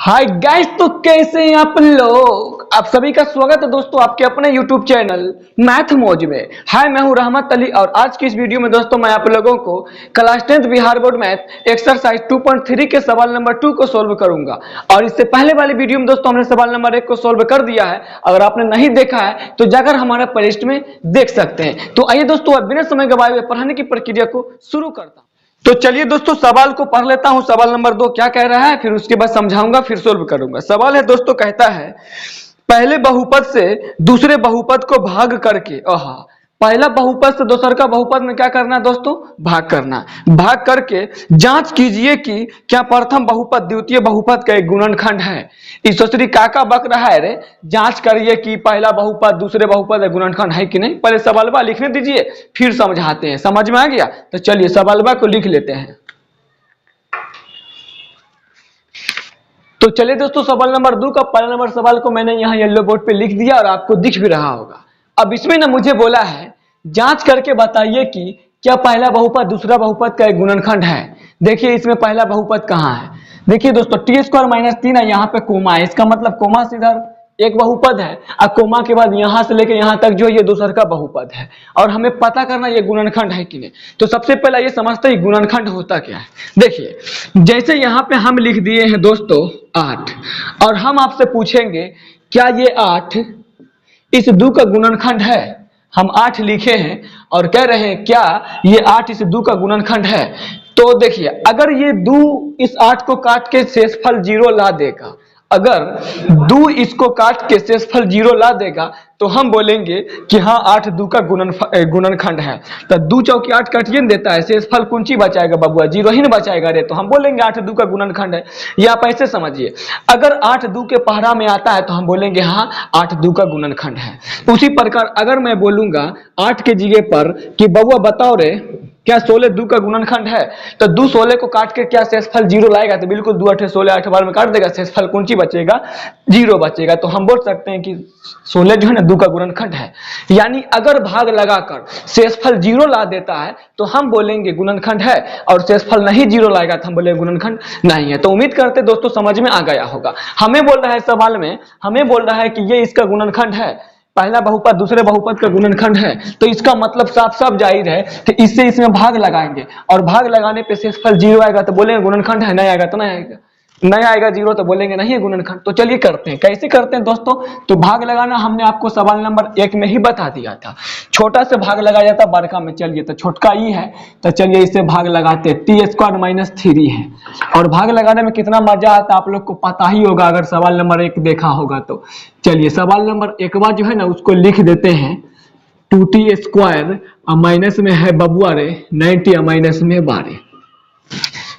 Hi guys, तो कैसे हैं आप लोग। आप सभी का स्वागत है दोस्तों आपके अपने YouTube चैनल मैथ मौज में। हाय, मैं हूं रहमत अली और आज की इस वीडियो में दोस्तों मैं आप लोगों को class 10th Bihar board math exercise 2.3 के सवाल नंबर 2 को सोल्व करूंगा। और इससे पहले वाली वीडियो में दोस्तों हमने सवाल नंबर 1 को सोल्व कर दिया है। अगर आपने नहीं देखा है तो जाकर हमारे प्लेलिस्ट में देख सकते हैं। तो आइए दोस्तों, अब बिना समय गवाए हुए पढ़ने की प्रक्रिया को शुरू करता हूं। तो चलिए दोस्तों, सवाल को पढ़ लेता हूं। सवाल नंबर 2 क्या कह रहा है, फिर उसके बाद समझाऊंगा, फिर सोल्व करूंगा। सवाल है दोस्तों, कहता है पहले बहुपद से दूसरे बहुपद को भाग करके, पहला बहुपद से दूसर का बहुपद में क्या करना है दोस्तों, भाग करना। भाग करके जांच कीजिए कि क्या प्रथम बहुपद द्वितीय बहुपद का एक गुणनखंड है। ईश्वरी काका बक रहा है रे, जांच करिए कि पहला बहुपद दूसरे बहुपद का गुणनखंड है कि नहीं। पहले सवालवा लिखने दीजिए, फिर समझाते हैं। समझ में आ गया तो चलिए सवालवा को लिख लेते हैं। तो चलिए दोस्तों, सवाल नंबर 2 का पहला नंबर सवाल को मैंने यहाँ येलो बोर्ड पे लिख दिया और आपको दिख भी रहा होगा। अब इसमें ना मुझे बोला है जांच करके बताइए कि क्या पहला बहुपद दूसरा बहुपद का एक गुणनखंड है। देखिए इसमें पहला बहुपद कहाँ है। देखिए दोस्तों, टी स्क्वायर माइनस 3 है, यहाँ पे कोमा है, इसका मतलब कोमा से इधर एक बहुपद है और कोमा के बाद यहां से लेके यहां तक जो ये दूसर का बहुपद है। और हमें पता करना ये गुणनखंड है कि नहीं। तो सबसे पहले ये समझते हैं गुणनखंड होता क्या है। देखिए, जैसे यहां पे हम लिख दिए हैं दोस्तों 8, और हम आपसे पूछेंगे क्या ये 8 इस 2 का गुणनखंड है। हम 8 लिखे हैं और कह रहे हैं क्या ये 8 इस 2 का गुणनखंड है। तो देखिए, अगर ये 2 इस 8 को काट के शेषफल 0 ला देगा, अगर 2 इसको काट के शेषफल 0 ला देगा तो हम बोलेंगे कि हाँ 8 2 का गुणनखंड है। तो 2 चौकी 8 काटिए देता है, शेषफल कुंची बचाएगा बबुआ, 0 ही ना बचाएगा रे। तो हम बोलेंगे 8 2 का गुणनखंड है। या आप ऐसे समझिए, अगर 8 2 के पहरा में आता है तो हम बोलेंगे हाँ 8 2 का गुणनखंड है। उसी प्रकार अगर मैं बोलूंगा 8 के जगह पर कि बबुआ बताओ रे क्या 16 2 का गुणनखंड है, तो 2 16 को काट के क्या शेषफल 0 लाएगा, तो बिल्कुल 2 8 16 8 बार में काट देगा, शेषफल कुंची बचेगा 0 बचेगा। तो हम बोल सकते हैं कि 16 जो है ना 2 का गुणनखंड है। यानी अगर भाग लगाकर शेषफल 0 ला देता है तो हम बोलेंगे गुणनखंड है, और शेषफल नहीं 0 लाएगा तो हम बोलेंगे गुणनखंड नहीं है। तो उम्मीद करते दोस्तों समझ में आ गया होगा। हमें बोल रहा है सवाल में, हमें बोल रहा है कि ये इसका गुणनखंड है, पहला बहुपद दूसरे बहुपद का गुणनखंड है। तो इसका मतलब साफ साफ जाहिर है कि इससे इसमें भाग लगाएंगे, और भाग लगाने पे शेषफल 0 आएगा तो बोलेंगे गुणनखंड है, नहीं आएगा तो नहीं आएगा, नहीं आएगा 0 तो बोलेंगे नहीं है गुणनखंड। तो चलिए करते हैं, कैसे करते हैं दोस्तों। तो भाग लगाना हमने आपको सवाल नंबर 1 में ही बता दिया था। छोटा से भाग लगाया जाता बड़का में। चलिए, तो छोटका ई है तो चलिए इसे भाग लगाते हैं। टी स्क्वायर माइनस 3 है, और भाग लगाने में कितना मजा आता है आप लोग को पता ही होगा अगर सवाल नंबर 1 देखा होगा तो। चलिए सवाल नंबर 1 बार जो है ना उसको लिख देते हैं। 2t स्क्वायर माइनस में है बबुआ रे 90 माइनस में 12।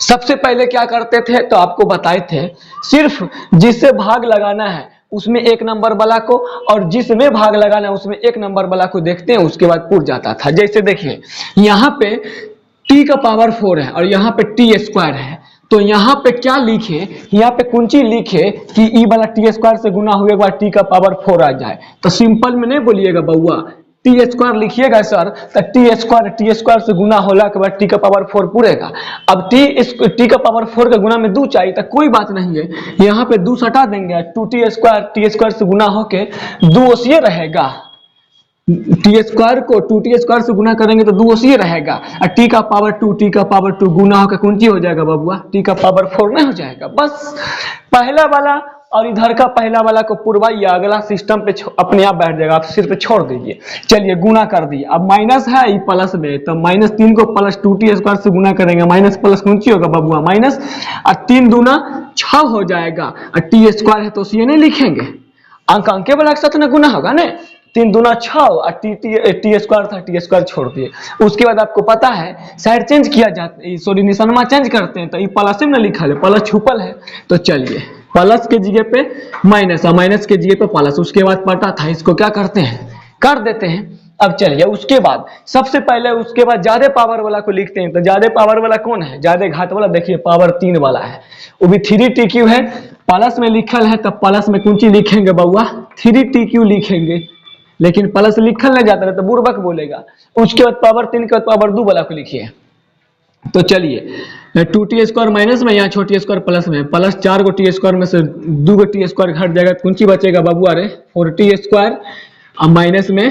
सबसे पहले क्या करते थे तो आपको बताए थे, सिर्फ जिससे भाग लगाना है उसमें 1 नंबर वाला को, और जिसमें भाग लगाना है उसमें 1 नंबर वाला को देखते हैं, उसके बाद पूर जाता था। जैसे देखिए यहाँ पे t का पावर 4 है और यहाँ पे टी स्क्वायर है, तो यहाँ पे क्या लिखे, यहाँ पे कुंची लिखे कि ई वाला टी स्क्वायर से गुना हुए बाद टी का पावर 4 आ जाए। तो सिंपल में नहीं बोलिएगा बउआ, टी स्क्वायर लिखिएगा सर, तो टी स्क्वायर से गुना होला के बाद टी का पावर 4 पूरेगा। अब टी का पावर 4 का गुना में 2 चाहिए, तो कोई बात नहीं है, यहाँ पे 2 हटा देंगे, 2t स्क्वायर से गुना होके 2 ओसिए रहेगा। टी स्क्वायर को 2t स्क्वायर से गुना करेंगे तो 2 ओसिए रहेगा, और टी का पावर 2 गुना होकर कुंची हो जाएगा बबुआ, टी का पावर 4 नहीं हो जाएगा। बस पहला वाला और इधर का पहला वाला को पुरवाइए, अगला सिस्टम पे अपने आप बैठ जाएगा, आप सिर्फ छोड़ दीजिए। चलिए गुना कर दिए, अब माइनस है ये प्लस में, तो -3 को प्लस 2t स्क्वायर से गुना करेंगे, माइनस प्लस कुंची होगा बबुआ माइनस, और 3 दूना 6 हो जाएगा, और टी स्क्वायर है तो उसे नहीं लिखेंगे, अंक वाला के साथ ना गुना होगा ना, 3 दूना 6 और टी स्क्वायर था, टी स्क्वायर छोड़ दिए। उसके बाद आपको पता है साइड चेंज किया जाता है, सॉरी निशानमा चेंज करते हैं, तो ये प्लस में ना लिखा है, प्लस छुपल है। तो चलिए प्लस के जगह पे माइनस और माइनस के जगह पे प्लस, उसके बाद पता था, इसको क्या करते हैं कर देते हैं। अब चलिए उसके बाद सबसे पहले उसके बाद ज्यादा पावर वाला को लिखते हैं। तो ज्यादा पावर वाला कौन है, ज्यादा घात वाला, देखिए पावर 3 वाला है, वो भी 3t³ है, प्लस में लिखल है, तब प्लस में कुंची लिखेंगे बउआ 3t³ लिखेंगे, लेकिन प्लस लिखल नहीं जाता है तो बुर्बक बोलेगा। उसके बाद पावर 3 के बाद पावर 2 वाला को लिखिए, तो चलिए 2t² माइनस में, यहाँ छोटी स्क्वायर प्लस में, प्लस 4 को t² में से 2 को t² घट जाएगा, कौन सी बचेगा बाबू? अरे 4t², अब माइनस में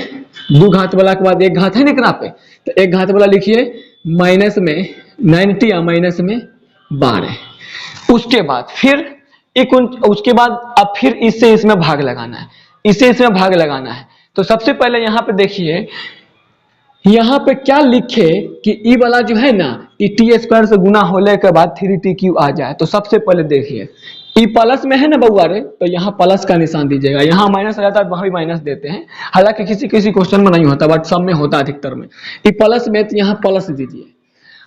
2 घात वाला के बाद 1 घात है ना इतना पे, तो 1 घात वाला लिखिए, माइनस में 90 या माइनस में 12। उसके बाद फिर उसके बाद अब फिर इससे इसमें भाग लगाना है, इससे इसमें भाग लगाना है। तो सबसे पहले यहाँ पे देखिए, यहाँ पे क्या लिखे कि ई वाला जो है ना, ई t² से गुना होने के बाद 3t³ आ जाए। तो सबसे पहले देखिए, ई प्लस में है ना बउआ रे, तो यहाँ प्लस का निशान दीजिएगा, यहाँ माइनस आ जाता है वहां भी माइनस देते हैं, हालांकि किसी किसी क्वेश्चन में नहीं होता, बट सब में होता है अधिकतर में। ई प्लस में तो यहाँ प्लस दीजिए,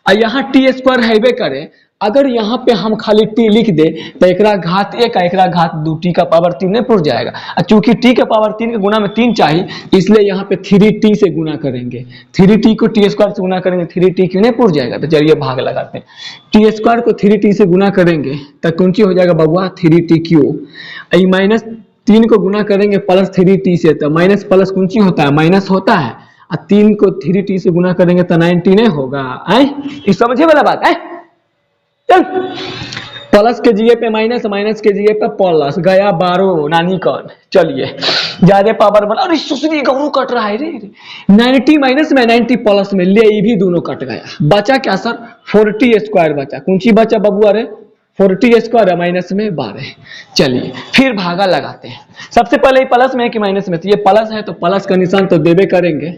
और यहाँ t² हैबे करे। अगर यहाँ पे हम खाली t लिख दे तो एकरा घात 1 एकरा घात 2, t का पावर 3 नहीं पुर जाएगा। चूंकि t के पावर 3 के गुना में 3 चाहिए, इसलिए यहाँ पे 3t से गुना करेंगे, 3t को t² से गुना करेंगे, 3t क्यों नहीं पुर जाएगा। तो चलिए भाग लगाते हैं, t² को 3t से गुना करेंगे तो कौन सी हो जाएगा बबुआ? 3t³। माइनस 3 को गुना करेंगे प्लस 3t से, तो माइनस प्लस कौन सी होता है? माइनस होता है। और 3 को 3t से गुना करेंगे तो 90 नहीं होगा। ये समझे वाला बात है? चल, प्लस के जगह पे माइनस, माइनस के जगह पे प्लस, गया 12 नानी कौन। चलिए ज्यादा पावर बना, अरे सुसरी गौरू कट रहा है रे, 90 माइनस में 90 प्लस में, ले ये भी दोनों कट गया, बचा क्या सर? 4t² बचा। कौन सी बचा बबुआ रे? 4t² माइनस में 12। चलिए फिर भागा लगाते हैं। सबसे पहले प्लस में है कि माइनस में? तो ये प्लस है तो प्लस का निशान तो देवे करेंगे।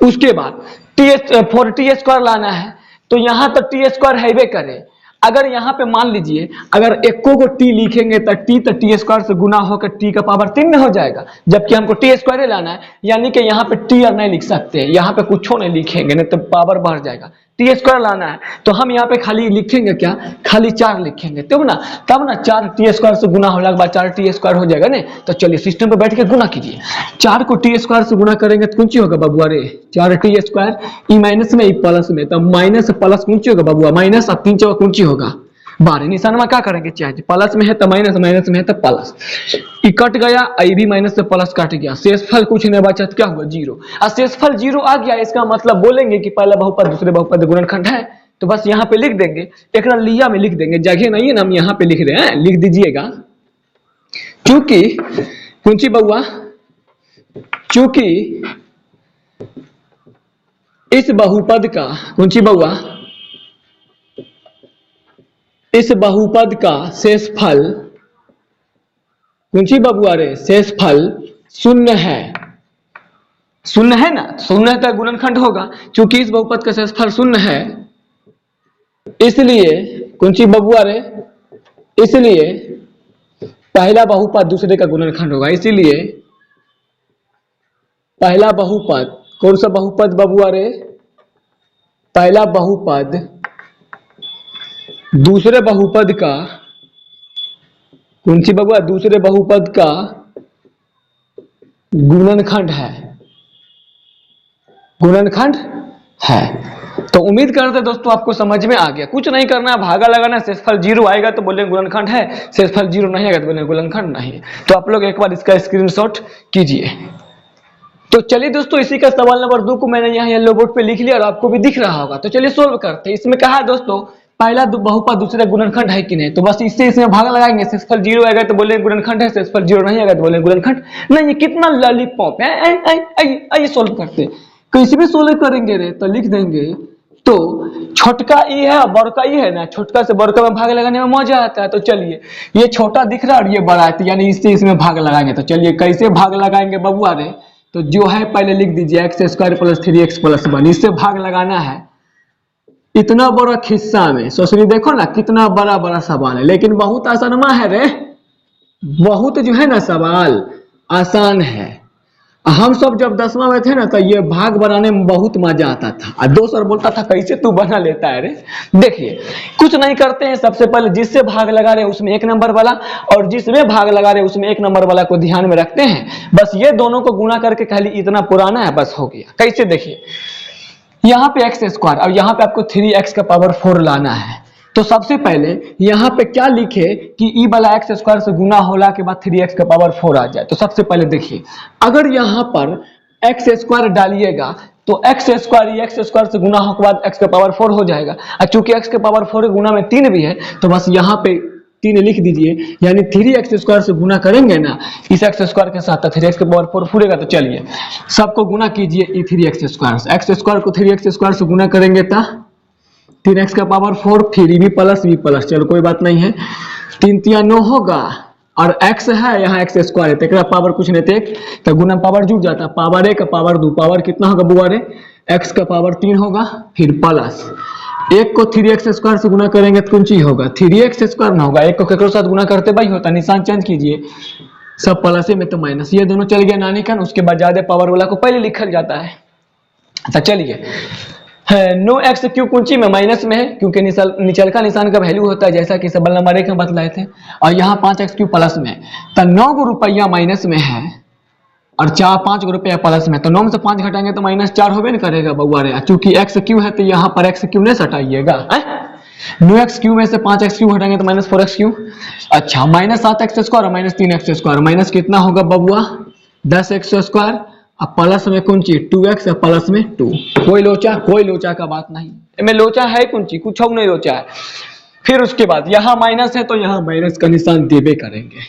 उसके बाद 4t² लाना है, तो यहां तो t² हैबे करे। अगर यहाँ पे मान लीजिए अगर एको को t लिखेंगे तो t² से गुना होकर t का पावर 3 में हो जाएगा, जबकि हमको t² लाना है, यानी कि यहाँ पे t और नहीं लिख सकते, यहाँ पे कुछ नहीं लिखेंगे नहीं तो पावर बढ़ जाएगा। t² लाना है तो हम यहाँ पे खाली लिखेंगे क्या? खाली 4 लिखेंगे, तब ना 4t² से गुना होने के बाद 4t² हो जाएगा ना। तो चलिए सिस्टम पे बैठ के गुना कीजिए, 4 को t² से गुना करेंगे तो कौन सी होगा बबुआ रे? 4t², ई माइनस में ई प्लस में, तो माइनस प्लस कौन सी होगा बबुआ? माइनस, और 3 चौका कौन सी होगा? 12। निशान में क्या करेंगे? चाहे प्लस में है तो माइनस, माइनस में है तो प्लस, ई कट गया, ई भी माइनस से प्लस कट गया, शेषफल कुछ नहीं बचा, क्या हुआ? 0। और शेषफल 0 आ गया, इसका मतलब बोलेंगे कि पहला बहुपद दूसरे बहुपद गुणनखंड है। तो बस यहाँ पे लिख देंगे, एक लिया में लिख देंगे, जगह नहीं है ना, हम यहाँ पे लिख रहे हैं, लिख दीजिएगा। क्योंकि कौन सी बउआ? क्योंकि इस बहुपद का, कौन सी बउआ? इस बहुपद का शेषफल, कौन सी बबुआ रे? शेषफल 0 है। 0 है ना, 0 है तो गुणनखंड होगा। क्योंकि इस बहुपद का शेषफल 0 है, इसलिए कौन सी बबुआ रे? इसलिए पहला बहुपद दूसरे का गुणनखंड होगा। इसीलिए पहला बहुपद, कौन सा बहुपद बबुआ रे? पहला बहुपद दूसरे बहुपद का, कौन सी बबुआ? दूसरे बहुपद का गुणनखंड है, गुणनखंड है। तो उम्मीद करते हैं दोस्तों आपको समझ में आ गया। कुछ नहीं करना, भागा लगाना, शेषफल 0 आएगा तो बोलेंगे गुणनखंड है, शेषफल 0 नहीं आएगा तो बोलेंगे गुणनखंड नहीं है। तो आप लोग एक बार इसका स्क्रीनशॉट कीजिए। तो चलिए दोस्तों, इसी का सवाल नंबर 2 को मैंने यहाँ येलो बोर्ड पे लिख लिया और आपको भी दिख रहा होगा। तो चलिए सोल्व करते हैं। इसमें कहा दोस्तों पहला बहुपद दूसरा गुणनखंड है कि नहीं, तो बस इससे इसमें भाग लगाएंगे। शेषफल 0 आएगा तो बोलेंगे गुणनखंड है, शेषफल 0 नहीं आएगा तो बोलेंगे गुणनखंड नहीं। ये कितना लॉलीपॉप है। आइए सोल्व करते हैं। कैसे भी सोल्व करेंगे रे, तो लिख देंगे, तो छोटका ई है और बड़का ई है ना, छोटका से बड़का में भाग लगाने में मजा आता है। तो चलिए ये छोटा दिख रहा है और ये बड़ा है, तो यानी इससे इसमें भाग लगाएंगे। तो चलिए कैसे भाग लगाएंगे बबुआ रे? तो जो है पहले लिख दीजिए x² + 3x + 1, इससे भाग लगाना है। इतना बड़ा खिस्सा में सोचनी, देखो ना कितना बड़ा बड़ा सवाल है, लेकिन बहुत आसान है रे, बहुत जो है ना सवाल आसान है। हम सब जब 10वां में थे ना, तो ये भाग बनाने में बहुत मजा आता था। और दोस्त सर बोलता था कैसे तू बना लेता है रे। देखिए कुछ नहीं करते हैं, सबसे पहले जिससे भाग लगा रहे उसमें 1 नंबर वाला, और जिसमें भाग लगा रहे उसमें 1 नंबर वाला को ध्यान में रखते हैं। बस ये दोनों को गुणा करके खाली इतना पुराना है, बस हो गया। कैसे? देखिए यहाँ पे x² और यहाँ पे आपको 3x का पावर 4 लाना है। तो सबसे पहले यहाँ पे क्या लिखे कि ई वाला x² से गुना होला के बाद 3x का पावर 4 आ जाए। तो सबसे पहले देखिए, अगर यहाँ पर x² डालिएगा तो एक्स स्क्वायर ये एक्स स्क्वायर से गुना होने के बाद एक्स का पावर 4 हो जाएगा। और चूंकि एक्स के पावर 4 गुना में 3 भी है तो बस यहाँ पे 3 लिख दीजिए, यानी 3x स्क्वायर से गुना करेंगे ना इस एक्स स्क्वायर के साथ, 3x के पावर 4 फूलेगा। तो चलिए सबको गुना कीजिए 3x स्क्वायर से, एक्स स्क्वायर को 3x स्क्वायर से गुना करेंगे तो 3x का पावर 4, फिर भी प्लस, चलो कोई बात नहीं है, 3 3 9 होगा और x है यहाँ x स्क्वायर है तो पावर कुछ नहीं थे तो गुना पावर जुड़ जाता, पावर 1 पावर 2 पावर कितना होगा बुआ रे, x का पावर 3 होगा, फिर प्लस 1 को 3x स्क्वायर से गुना करेंगे तो कौन चीज होगा 3x स्क्वायर ना होगा, 1 को केकरो साथ गुना करते भाई होता, निशान चेंज कीजिए, सब प्लस में तो माइनस, ये दोनों चल गया नानी का, उसके बाद ज्यादा पावर वाला को पहले लिखल जाता है। तो चलिए नो एक्स क्यू कुंची में माइनस में है क्योंकि निचल का निशान का वैल्यू होता है जैसा कि सवाल नंबर 1 में बतलाए थे, और यहाँ 5x क्यू प्लस में, तो 9 रुपया माइनस में है और 5 रुपया प्लस में, तो 9 में से 5 घटाएंगे तो -4 होबे न करेगा बउआ रे, क्योंकि एक्स क्यू है तो यहाँ पर एक्स क्यू नहीं सटाइएगा, 9x क्यू में से 5x क्यू घटाएंगे तो -4x क्यू, अच्छा -7x स्क्वायर और -3x स्क्वायर, माइनस कितना होगा बबुआ 10x स्क्वायर, अब प्लस में कौन चीज 2x और प्लस में 2, कोई लोचा का बात नहीं, इनमें लोचा है कौन चीज, कुछ नहीं लोचा है। फिर उसके बाद यहाँ माइनस है तो यहाँ माइनस का निशान देबे करेंगे।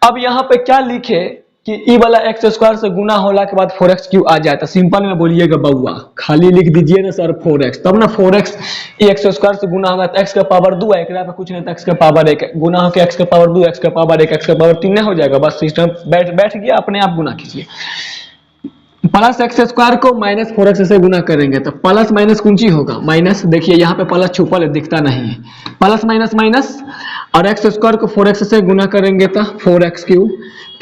अब यहाँ पे क्या लिखे कि ई वाला एक्स स्क्वायर से गुना होला के बाद 4x क्यू आ जाए, तो सिंपल में बोलिएगा बउआ, खाली लिख दीजिए ना सर 4x, तब ना 4x एक्स स्क्वायर से गुना होगा तो x का पावर 2 है, एकरा पे कुछ नहीं, तो x का पावर 1 गुना होकर x का पावर 2 x का पावर 1 x का पावर 3 हो जाएगा, बस सिस्टम बैठ गया, अपने आप गुना कीजिए। प्लस एक्स स्क्वायर को -4x से गुना करेंगे तो प्लस माइनस कुंची होगा माइनस, देखिए यहाँ पे प्लस छुपल है दिखता नहीं है, प्लस माइनस माइनस, और एक्स स्क्वायर को 4x से गुना करेंगे तो 4x क्यू,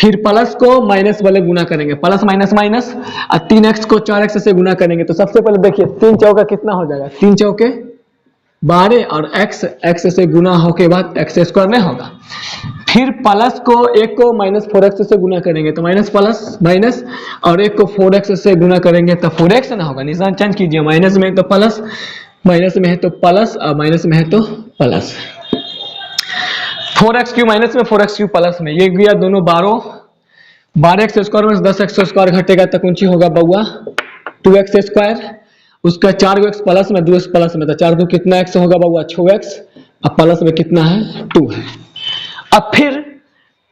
फिर प्लस को माइनस वाले गुना करेंगे, प्लस माइनस माइनस, और 3x को 4x से गुना करेंगे तो सबसे पहले देखिए 3 चौका कितना हो जाएगा, 3 चौके 12 और x से गुना होके बाद x स्क्वायर नहीं होगा, फिर प्लस को 1 को -4x से गुना करेंगे तो माइनस प्लस माइनस, और 1 को 4x से गुना करेंगे तो 4x ना होगा, निशान चेंज कीजिए, माइनस में है तो प्लस, माइनस में है तो प्लस और माइनस में है तो प्लस, 4x क्यू माइनस में 4x क्यू प्लस में, ये गया दोनों 12x स्क्वायर में 10x स्क्वायर घटेगा तो कौन सी होगा बउआ 2x स्क्वायर, उसका 4x प्लस में 2x प्लस में, तो 4 2 कितना x होगा बउआ 6x, अब प्लस में कितना है 2 है। अब फिर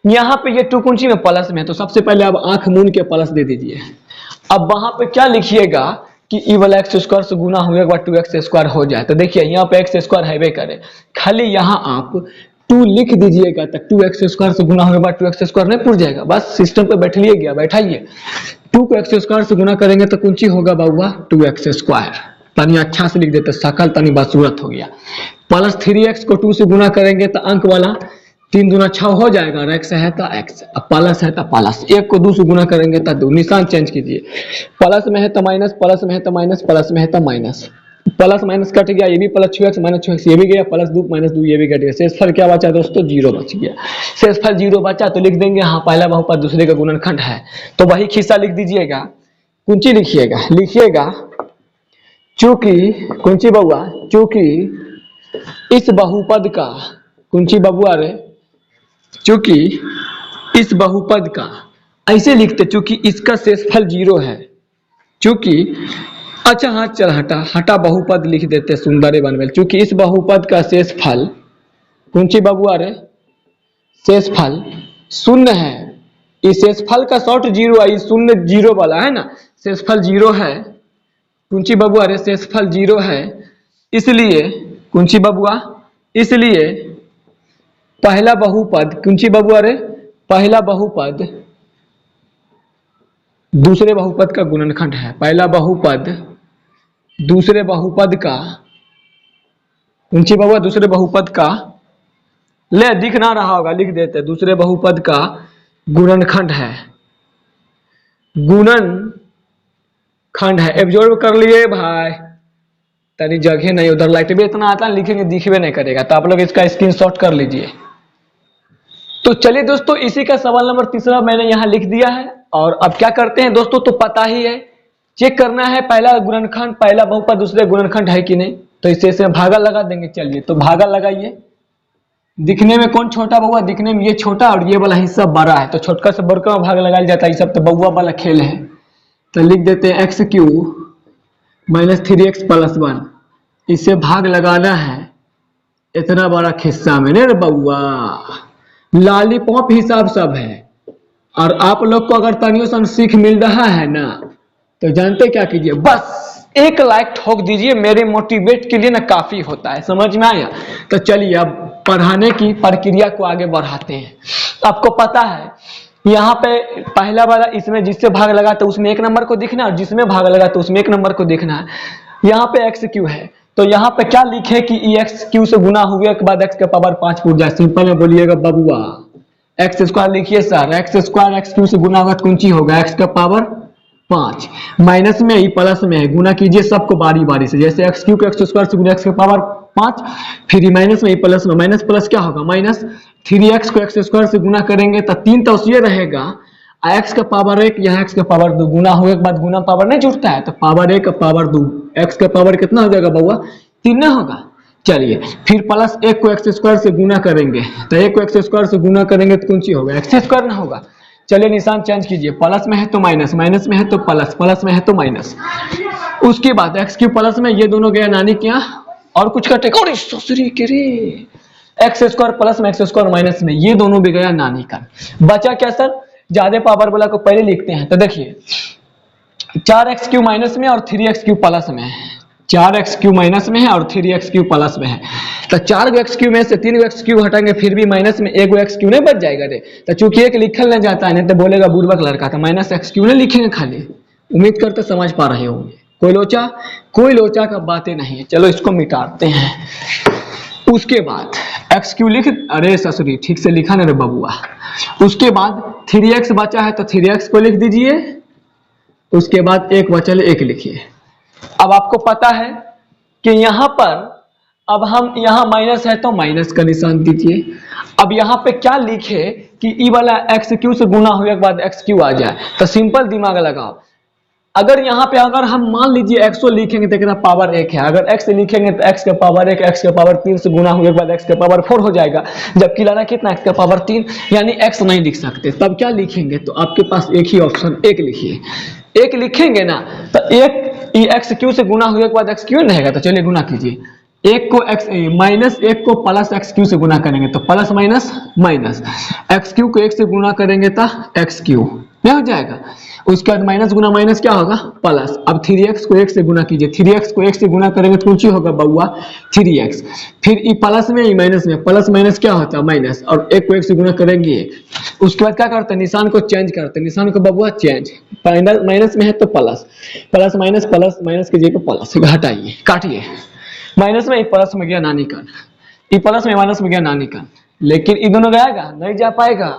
यहाँ पे ये 2 कुंची में प्लस में है तो सबसे पहले अब आंख मूंद के प्लस दे दीजिए। अब वहां पे क्या लिखिएगा कि ई वाला एक्स स्क्वायर से गुना होने के बाद 2x स्क्वायर हो जाए, तो देखिए यहाँ पे एक्स स्क्वायर हैवे करे, खाली यहाँ आप 2 लिख दीजिएगा तो 2x स्क्वायर से गुना होने के बाद 2x स्क्वायर नहीं पूछ जाएगा, बस सिस्टम पे बैठाइए 2 को x स्क्वायर से गुना करेंगे तो कुंची होगा बाबुआ 2x स्क्वायर, तनी अच्छा से लिख देते, सकल तनी बदसूरत हो गया, प्लस 3x को 2 से गुना करेंगे तो अंक वाला 3 दूना 6 हो जाएगा, और x है तो x, अब प्लस है तो प्लस, 1 को 2 से गुना करेंगे तो 2, निशान चेंज कीजिए, प्लस में है तो माइनस, प्लस में है तो माइनस, प्लस में है तो माइनस, प्लस माइनस कट गया, ये भी प्लस 6x माइनस 6x ये भी गया, प्लस 2 माइनस 2 ये भी कट गया, शेषफल क्या बचा दोस्तों 0 बच गया, शेषफल 0 बचा तो लिख देंगे हाँ पहला बहुपद दूसरे का गुणनखंड है, तो वही खिस्सा लिख दीजिएगा, कुंची लिखिएगा चूंकि कुंची बउआ, चूंकि इस बहुपद का, कुंची बबुआ रे, चूंकि इस बहुपद का, ऐसे लिखते चूंकि इसका शेषफल 0 है, चूंकि अच्छा हाँ चल हटा बहुपद लिख देते सुंदर बनवेल, चूंकि इस बहुपद का शेषफल कुंची बबुआ रे, शेषफल 0 है, इस शेषफल का शॉर्ट 0 है, इस 0 0 वाला है ना, शेषफल 0 है, कुंची बबुआ रे शेषफल 0 है, इसलिए कुंची बबुआ, इसलिए पहला बहुपद कुंची बबुआ रे, पहला बहुपद दूसरे बहुपद का गुणनखंड है, पहला बहुपद दूसरे बहुपद का, कुंची बबुआ दूसरे बहुपद का, ले दिख ना रहा होगा लिख देते, दूसरे बहुपद का गुणनखंड है, गुणनखंड है, एब्जॉर्ब कर लिए भाई, तनी जगह नहीं, उधर लाइट भी इतना आता है लिखेंगे दिखबे नहीं करेगा, तो आप लोग इसका स्क्रीनशॉट कर लीजिए। तो चलिए दोस्तों इसी का सवाल नंबर 3 मैंने यहाँ लिख दिया है, और अब क्या करते हैं दोस्तों, तो पता ही है, चेक करना है पहला गुणनखंड पहला बहुपद दूसरे गुणनखंड है कि नहीं, तो इसे भागा लगा देंगे, चलिए तो भागा लगाइए, दिखने में कौन छोटा बउआ, दिखने में ये छोटा और ये वाला हिस्सा बड़ा है, तो छोटका से बड़का में भाग लगाया जाता है, ये सब तो बउआ वाला खेल है, तो लिख देते हैं x Q minus 3x plus 1, इससे भाग लगाना है इतना बड़ा खिस्सा में। रे बउआ लॉलीपॉप हिसाब सब है। और आप लोग को अगर तनियों सा सीख मिल रहा है ना तो जानते क्या कीजिए, बस एक लाइक ठोक दीजिए, मेरे मोटिवेट के लिए ना काफी होता है। समझ में आया? तो चलिए अब पढ़ाने की प्रक्रिया को आगे बढ़ाते हैं। आपको पता है यहाँ पे पहला वाला इसमें जिससे भाग लगा तो उसमें 1 नंबर को दिखना है, और जिसमें भाग लगा तो उसमें 1 नंबर को देखना है। यहाँ पे एक्स क्यू है तो यहाँ पे क्या लिखे कि ई एक्स क्यू से गुना हुए के बाद एक्स का पावर 5 फूट जाए। सिंपल में बोलिएगा बबुआ एक्स स्क्वायर लिखिए sir, x square x Q से गुना होगा तो कौन सी होगा, एक्स का पावर 5 माइनस में ही प्लस में है, गुना कीजिए सबको बारी बारी से। जैसे एक्स क्यू को एक्स स्क्वायर से गुना एक्स का पावर 5, फिर माइनस में ही प्लस में, माइनस प्लस क्या होगा माइनस, 3x को एक्स स्क्वायर से गुना करेंगे तो 3 तो ये रहेगा, एक्स का पावर 1 यहाँ एक्स का पावर 2, गुना होने के बाद गुना पावर नहीं जुड़ता है तो पावर 1 का पावर 2, एक्स का पावर कितना हो जाएगा बउआ 3 ना होगा। चलिए फिर प्लस 1 को एक्स स्क्वायर से गुना करेंगे तो 1 को एक्स स्क्वायर से गुना करेंगे तो कौन सी होगा, एक्स स्क्वायर ना होगा। चलिए निशान चेंज कीजिए, प्लस में है तो माइनस, माइनस में है तो प्लस, प्लस में है तो माइनस। उसके बाद एक्स क्यू प्लस में ये दोनों गया नानी क्या और कुछ कटेगा, और ससुरी के रे एक्स स्क्वायर प्लस में एक्स स्क्वायर माइनस में ये दोनों भी गया नानी का। बचा क्या सर, ज्यादा पावर वाला को पहले लिखते हैं। तो देखिए 4x क्यू माइनस में और 3x क्यू प्लस में है, 4x क्यू माइनस में है और 3x क्यू प्लस में है। तो 4x क्यू में से 3x क्यू हटाएंगे फिर भी माइनस में 1x क्यू नहीं बच जाएगा रे। तो चूंकि एक लिखल नहीं जाता है नहीं तो बोलेगा बुर्बक लड़का, तो माइनस x क्यू नहीं लिखेंगे खाली। उम्मीद करते समझ पा रहे होंगे, कोई लोचा का बातें नहीं है। चलो इसको मिटाते हैं। उसके बाद एक्स क्यू लिख, अरे ससुरी ठीक से लिखा ना रे बबुआ। उसके बाद 3x बचा है तो 3x को लिख दीजिए, उसके बाद 1 बचल 1 लिखिए। अब आपको पता है कि यहाँ पर अब हम यहाँ माइनस है तो माइनस का निशान दीजिए। अब यहाँ पे क्या लिखे कि ई वाला एक्स क्यू से गुना हुए के बाद एक्स क्यू आ जाए, तो सिंपल दिमाग लगाओ। अगर यहाँ पे अगर हम मान लीजिए एक्सो लिखेंगे तो कितना पावर 1 है, अगर एक्स लिखेंगे तो एक्स का पावर 1 एक्स का पावर 3 से गुना हुए के बाद एक्स का पावर 4 हो जाएगा, जबकि लाना कितना एक्स का पावर 3, यानी एक्स नहीं लिख सकते। तब क्या लिखेंगे, तो आपके पास एक ही ऑप्शन 1 लिखिए। 1 लिखेंगे ना तो 1 एक्स क्यू से गुना हुए के बाद एक्स क्यू रहेगा। तो चलिए गुना कीजिए, 1 को एक्स माइनस 1 को प्लस एक्स क्यू से गुना करेंगे तो plus minus minus, x Q को 1 से गुना करेंगे तो एक्स क्यू नहीं हो जाएगा। उसके बाद माइनस गुना माइनस क्या होगा प्लस। अब 3x को 1 से गुना कीजिए, 3x को 1 से गुना करेंगे तो ऊंची होगा बउआ 3x, फिर ई प्लस में ई माइनस में, प्लस माइनस क्या होता है माइनस, और 1 को 1 से गुना करेंगे। उसके बाद क्या करते हैं, निशान को चेंज करते हैं, निशान को बबुआ चेंज, माइनस में है तो plus, plus minus plus minus की जगह प्लस घटाइए काटिए, माइनस में प्लस में गया नानी का, ई प्लस में माइनस में गया नानी का, लेकिन ये दोनों जाएगा नहीं जा पाएगा।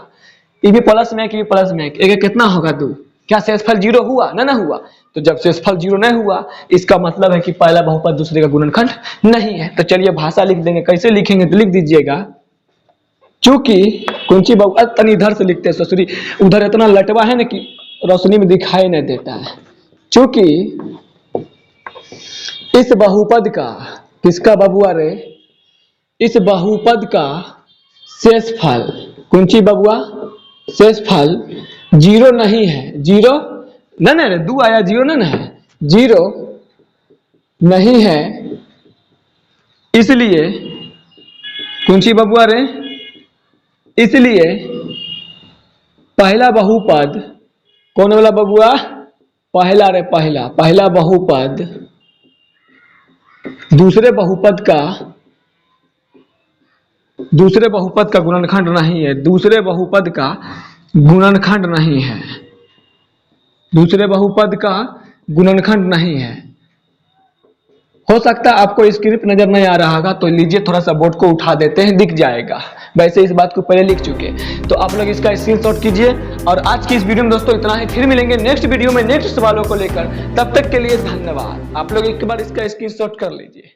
ये भी प्लस में कि प्लस में, एक कितना होगा 2, क्या शेषफल 0 हुआ ना हुआ। तो जब शेषफल 0 नहीं हुआ इसका मतलब है कि पहला बहुपद दूसरे का गुणनखंड नहीं है। तो चलिए भाषा लिख देंगे, कैसे लिखेंगे तो लिख दीजिएगा, चूंकि कुंची बहुपद तन इधर से लिखते हैं ससुरी, उधर इतना लटवा है ना कि रोशनी में दिखाई नहीं देता है। चूंकि इस बहुपद का, किसका बबुआ रे, इस बहुपद का शेषफल, कुंची बबुआ शेषफल 0 नहीं है, 0 ना 2 आया 0 ना है, 0 नहीं है, इसलिए कुंची बबुआ रे, इसलिए पहला बहुपद कौन वाला बबुआ, पहला रे पहला बहुपद दूसरे बहुपद का गुणनखंड नहीं है, दूसरे बहुपद का गुणनखंड नहीं है, दूसरे बहुपद का गुणनखंड नहीं है। हो सकता है आपको स्क्रिप्ट नजर नहीं आ रहा होगा तो लीजिए थोड़ा सा बोर्ड को उठा देते हैं, दिख जाएगा। वैसे इस बात को पहले लिख चुके, तो आप लोग इसका स्क्रीनशॉट कीजिए। और आज की इस वीडियो में दोस्तों इतना ही, फिर मिलेंगे नेक्स्ट वीडियो में नेक्स्ट सवालों को लेकर। तब तक के लिए धन्यवाद। आप लोग एक बार इसका स्क्रीनशॉट कर लीजिए।